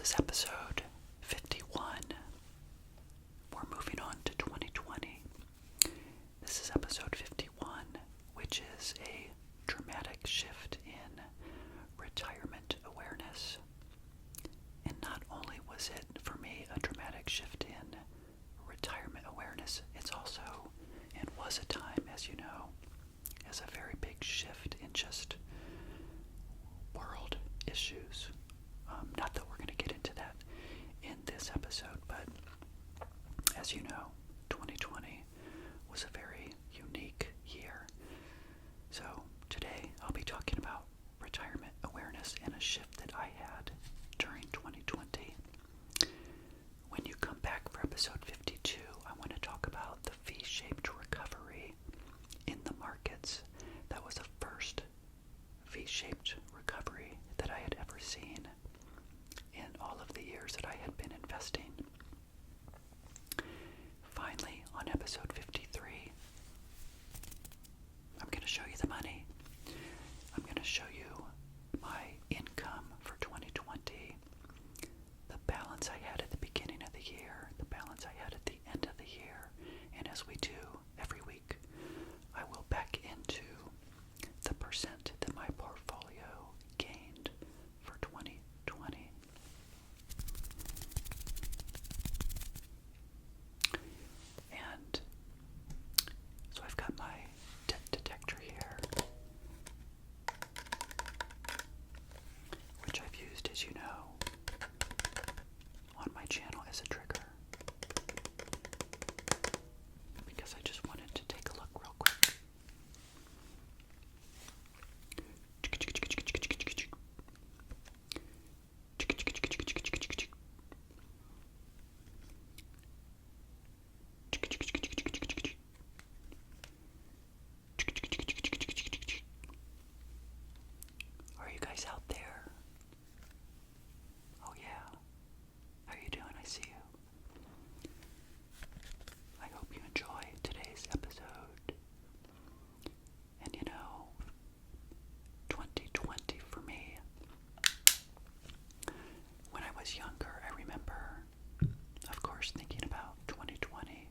is episode 51. We're moving on to 2020. This is episode 51, which is a dramatic shift in retirement awareness. And not only was it, for me, a dramatic shift in retirement awareness, it's also, and was a time, as you know, as a very big shift in just world issues. Not that we're going to get into that in this episode, but as you know, 2020 was a very unique year. So today I'll be talking about retirement awareness and a shift that I had during 2020. When you come back for episode 52, I want to talk about the V-shaped recovery in the markets. That was the first V-shaped recovery that I had ever seen in all of the years that I had been investing. Finally, on episode 53, I'm going to show you the money. I'm going to show you my income for 2020, the balance I had at the beginning of the year, the balance I had at the end of the year, and as we do every week, I will back into the percent that my portfolio gained for 2020. And so I've got my debt detector here, which I've used, as you know, on my channel as a trigger, because I just wanted to take a look real quick. Are you guys out there? Oh yeah. How are you doing? I see you. I hope you enjoy today's episode. And you know, 2020 for me, when I was younger, I remember, of course, thinking about 2020,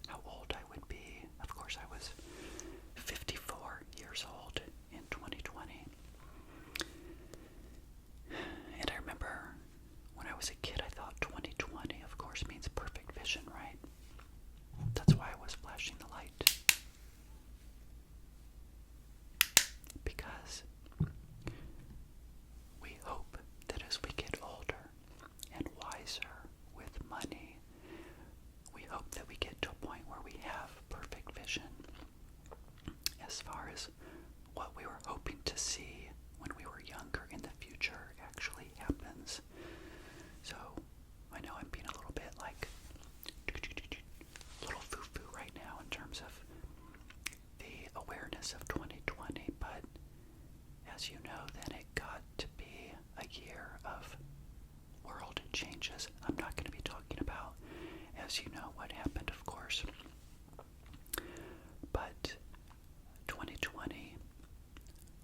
how old I would be. Of course, I was 54 years old in 2020. And I remember when I was a kid, I thought 2020, of course, means perfect vision, right? That's why I was flashing the light. Because we hope that as we get older and wiser with money, we hope that we get to a point where we have perfect vision as far as what we were hoping to see when we were younger in the future actually happens. So I know I'm being a little bit like a little foo-foo right now in terms of the awareness of 2020, but as you know, then it got to be a year of world changes. I'm not going to be talking about, as you know, what happened, of course, but 2020,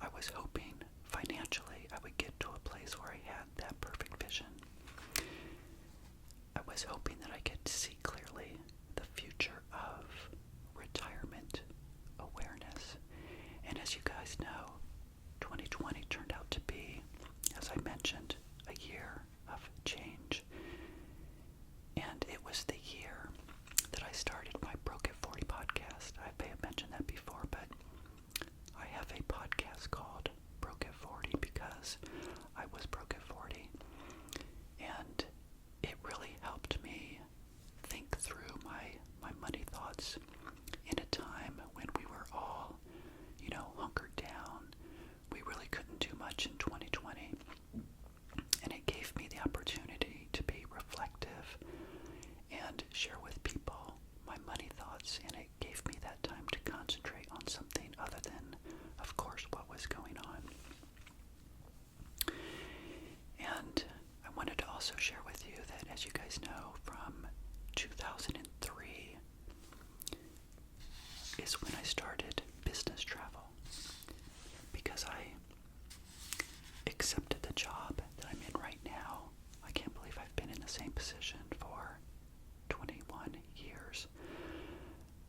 I was hoping financially I would get to a place where I had that perfect vision. I was hoping that I could see clearly the future of retirement awareness. And as you guys know, 2020 turned out to be, as I mentioned, a year of change. And it was the year that I started my Broke at 40 podcast. I may have mentioned that before, but I have a podcast called Broke at 40 because I was broke at 40. And it really helped me think through my money thoughts in a time when we were all, hunkered down. We really couldn't do much in 2020. And it gave me the opportunity to be reflective and share with people my money thoughts. And it gave me that time to concentrate on something other than, of course, what was going on. And I wanted to also share with you that, as you guys know, from 2003 is when I started business travel, because I accepted the job that I'm in right now. I can't believe same position for 21 years.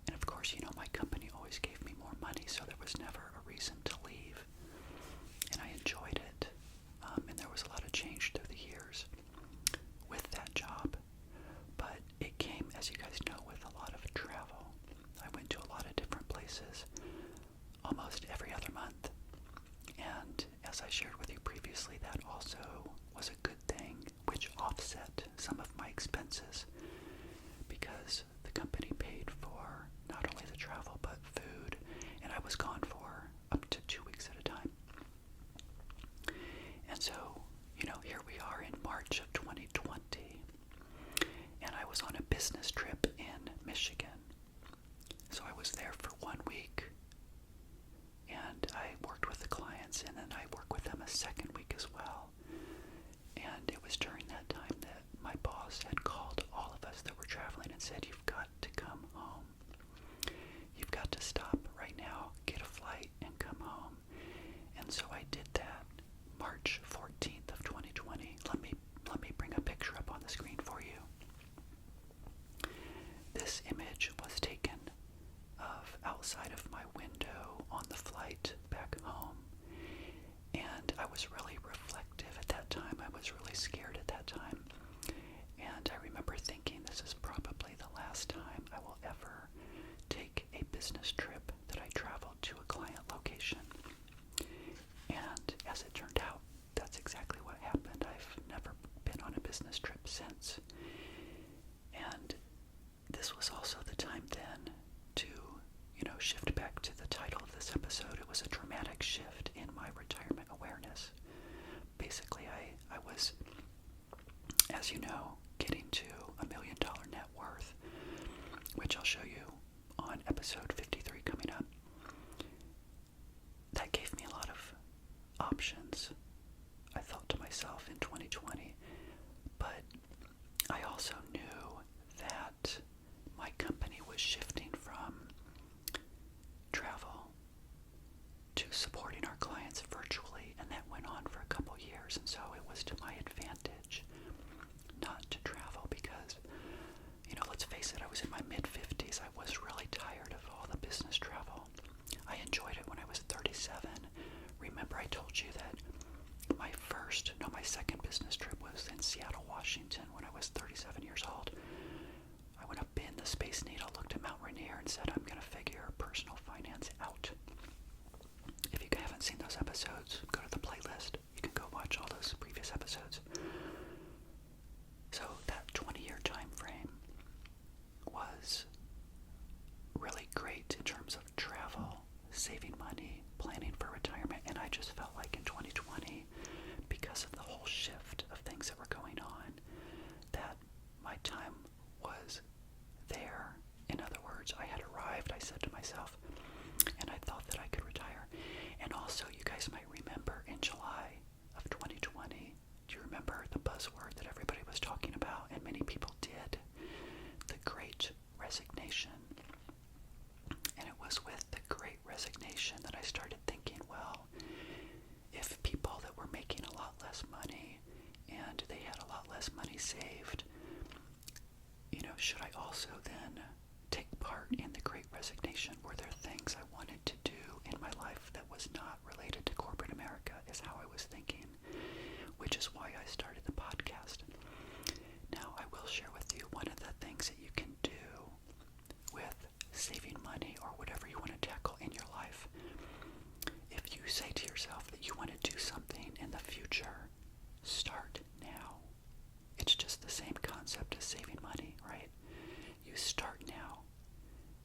And of course, my company always gave me more money, so there was never a reason to leave. And I enjoyed it. And there was a lot of change through the years with that job. But it came, as you guys know, with a lot of travel. I went to a lot of different places almost every other month. And as I shared with you previously, that also was a good thing, which offset some of my expenses because the company paid for not only the travel but food, and I was gone for up to 2 weeks at a time. And so, here we are in March of 2020, and I was on a business trip in Michigan. So I was there for 1 week, and I worked with the clients, and then I worked with them a second week as well. And it was during that time that my boss had called all of us that were traveling and said, "You've got to come home. You've got to stop right now, get a flight, and come home." And so I did that March 14th of 2020. Let me bring a picture up on the screen for you. This image was taken of outside of my window on the flight back home. And I was really reflective at that time. I was really scared at that time. And I remember thinking, this is probably the last time I will ever take a business trip that I traveled to a client location. And as it turned out, that's exactly what happened. I've never been on a business trip since. And this was also the time then to, shift back to the title of this episode. It was a dramatic shift in my retirement awareness. Basically, I was, as you know, getting to $1 million net worth, which I'll show you on episode 53 coming up. That gave me a lot of options, I thought to myself, in 2020. But I also knew that my company was shifting from travel to supporting our clients virtually, and that went on for a couple years. And so it was to my advantage not to travel because, let's face it, I was in my mid-50s. I was really tired of all the business travel. I enjoyed it when I was 37. Remember I told you that my second business trip was in Seattle, Washington when I was 37 years old. I went up in the Space Needle, looked at Mount Rainier, and said, I'm going to figure personal finance out. If you haven't seen those episodes, go to the playlist. You can go watch all those previous episodes. So that 20-year time frame was really great in terms of travel, saving money, planning for retirement, and I just felt like in 2020, because of the whole shift of things that were going on, that my time was there. In other words, I had arrived, I said to myself, and I thought that I could retire. And also, you guys might remember in July of 2020, do you remember the buzzword that everybody was talking about, and many people did? The Great Resignation. And it was with the Great Resignation that I started thinking, well, if people that were making a lot less money and they had a lot less money saved, should I also then take part in the Great Resignation? Were there things I wanted to do in my life that was not related to corporate America, is how I was thinking, which is why I started the podcast. Now, I will share with you one of the things that you can do with saving money or whatever you want to tackle in your life. If you say to yourself that you want to do something in the future, start now. It's just the same concept as saving money, right? You start now,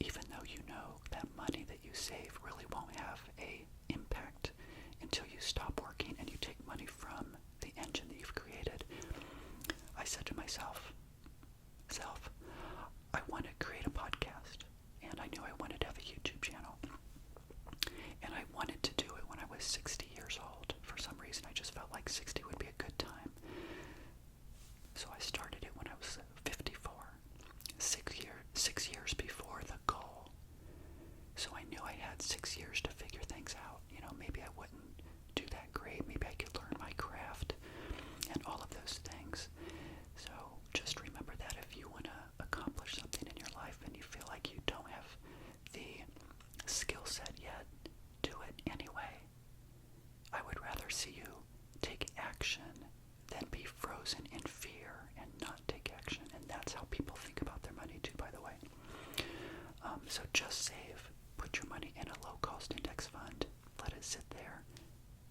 even though you know that money that you save really won't have a impact until you stop working and you take money from the engine that you've created. I said to myself, I want to create a podcast, and I knew I wanted to have a YouTube channel, and I wanted to do it when I was 60 years old. For some reason, I just felt like 60 would be a good time. So I started it when I was 54, 6 years before the goal. So I knew I had 6 years to figure things out. Maybe I wouldn't do that great. Maybe I could learn my craft and all of those things. So rather see you take action than be frozen in fear and not take action. And that's how people think about their money too, by the way. So just save. Put your money in a low-cost index fund. Let it sit there.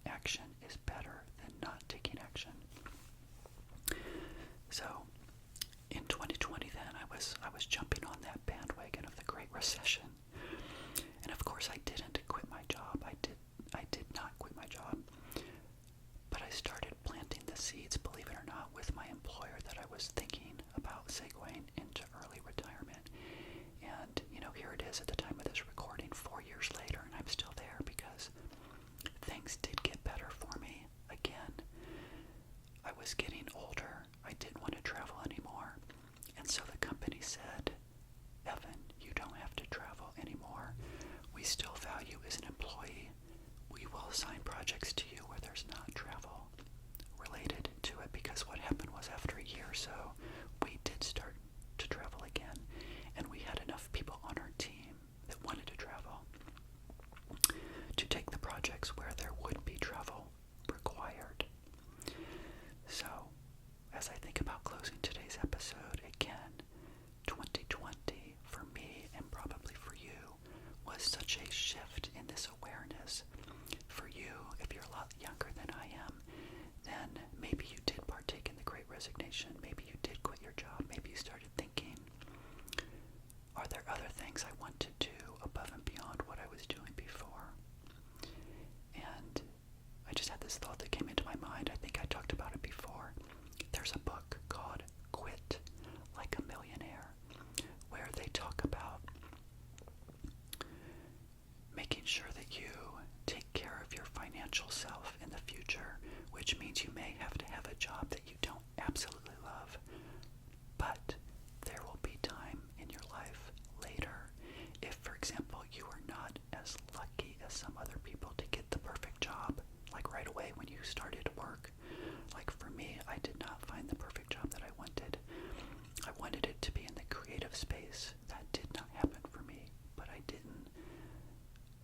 Action is better than not taking action. So in 2020 then, I was jumping on that bandwagon of the Great Recession. And of course I didn't quit my job. I did not quit my job. But I started planting the seeds, believe it or not, with my employer that I was thinking about segueing into early retirement. And, here it is at the time of this recording, 4 years later, and I'm still there because things did get better for me. Again, I was getting older. I didn't want to travel anymore. And so the company said, Evan, you don't have to travel anymore. We still value you as an employee. We will assign projects to you where there's not travel related to it, because what happened was after a year or so, we did start to travel again, and we had enough people on our team that wanted to travel to take the projects where there would be travel required. So, as I think about closing today's episode, again, 2020 for me and probably for you was such a shift in this awareness. For you, if you're a lot younger than I am, then maybe you did partake in the Great Resignation. Maybe you did quit your job. Maybe you started thinking, are there other things I want to do above and beyond what I was doing before? And I just had this thought that came into my mind. I think I talked about it before. There's a book called Quit Like a Millionaire, where they talk about making sure that you take care of your financial self in the future, which means you may have to have a job that you don't absolutely love, but there will be time in your life later if, for example, you are not as lucky as some other people to get the perfect job, like right away when you started work. Like for me, I did not find the perfect job that I wanted. I wanted it to be in the creative space. That did not happen for me, but I didn't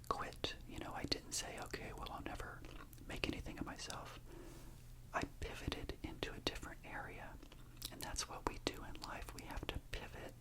quit. I didn't say, okay, well, I'll never make anything of myself. I pivoted into a different area, and that's what we do in life. We have to pivot